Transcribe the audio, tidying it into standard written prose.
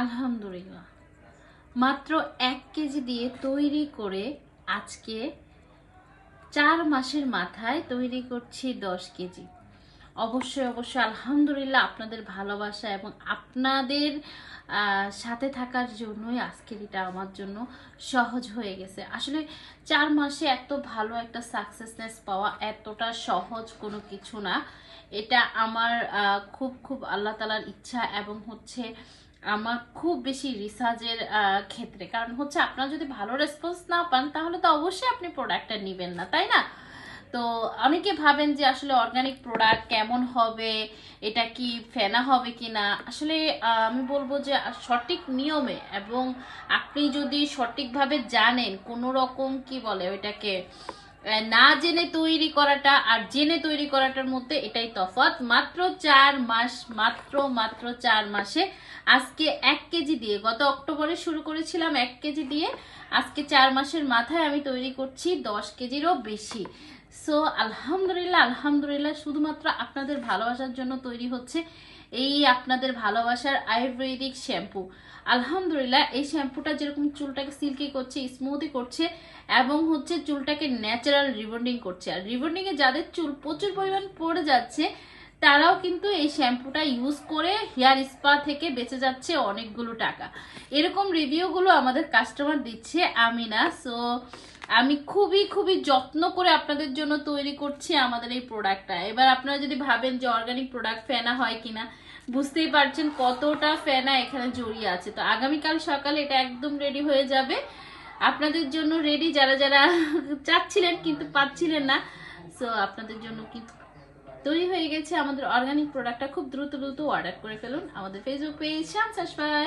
আলহামদুলিল্লাহ, মাত্র 1 কেজি দিয়ে তৈরি করে আজকে 4 মাসের মাথায় তৈরি করছি 10 কেজি। অবশ্যই অবশ্যই আলহামদুলিল্লাহ আপনাদের ভালোবাসা এবং আপনাদের সাথে থাকার জন্যই আজকের এটা আমার জন্য সহজ হয়ে গেছে। আসলে 4 মাসে এত ভালো একটা সাকসেসনেস পাওয়া এতটা সহজ কোনো কিছু না। এটা আমার খুব খুব আল্লাহ তাআলার ইচ্ছা এবং হচ্ছে আমার খুব বেশি রিসার্চের ক্ষেত্রে। কারণ হচ্ছে আপনারা যদি ভালো রেসপন্স না পান তাহলে তো অবশ্যই আপনি প্রোডাক্টটা নেবেন না, তাই না? তো অনেকে ভাবেন যে আসলে অর্গানিক প্রোডাক্ট কেমন হবে, এটা কি ফেনা হবে কিনা। আসলে আমি বলবো যে সঠিক নিয়মে এবং আপনি যদি সঠিকভাবে জানেন, কোনো রকম কি বলে ওইটাকে না জেনে তৈরি করাটা আর জেনে তৈরি করাটার মধ্যে এটাই তফাৎ। মাত্র 4 মাস, মাত্র মাত্র 4 মাসে আজকে 1 কেজি দিয়ে, গত অক্টোবরে শুরু করেছিলাম 1 কেজি দিয়ে, আজকে 4 মাসের মাথায় আমি তৈরি করছি 10 কেজিরও বেশি। সো আলহামদুলিল্লাহ আলহামদুলিল্লাহ, শুধুমাত্র আপনাদের ভালোবাসার জন্য তৈরি হচ্ছে এই আপনাদের ভালোবাসার আয়ুর্বেদিক শ্যাম্পু। আলহামদুলিল্লাহ এই শ্যাম্পুটা যেরকম চুলটাকে সিল্কি করছে, স্মুথি করছে এবং হচ্ছে চুলটাকে ন্যাচারাল রিবন্ডিং করছে। আর রিবন্ডিং এ যাদের চুল প্রচুর পরিমাণ পড়ে যাচ্ছে তারাও কিন্তু এই শ্যাম্পুটা ইউজ করে হেয়ার স্পা থেকে বেঁচে যাচ্ছে অনেকগুলো টাকা। এরকম রিভিউগুলো আমাদের কাস্টমার দিচ্ছে, আমি না। সো আমি খুবই খুবই যত্ন করে আপনাদের জন্য তৈরি করছি আমাদের এই প্রোডাক্টটা। এবার আপনারা যদি ভাবেন যে অর্গানিক প্রোডাক্ট ফেনা হয় কিনা, বুঝতেই পারছেন কতটা ফেনা এখানে জড়িয়ে আছে। তো আগামীকাল সকালে এটা একদম রেডি হয়ে যাবে আপনাদের জন্য, রেডি যারা যারা চাচ্ছিলেন কিন্তু পাচ্ছিলেন না। সো আপনাদের জন্য কিন্তু তৈরি হয়ে গেছে আমাদের অর্গানিক প্রোডাক্টটা। খুব দ্রুত দ্রুত অর্ডার করে ফেলুন আমাদের ফেসবুক পেজ শামস আশফাক।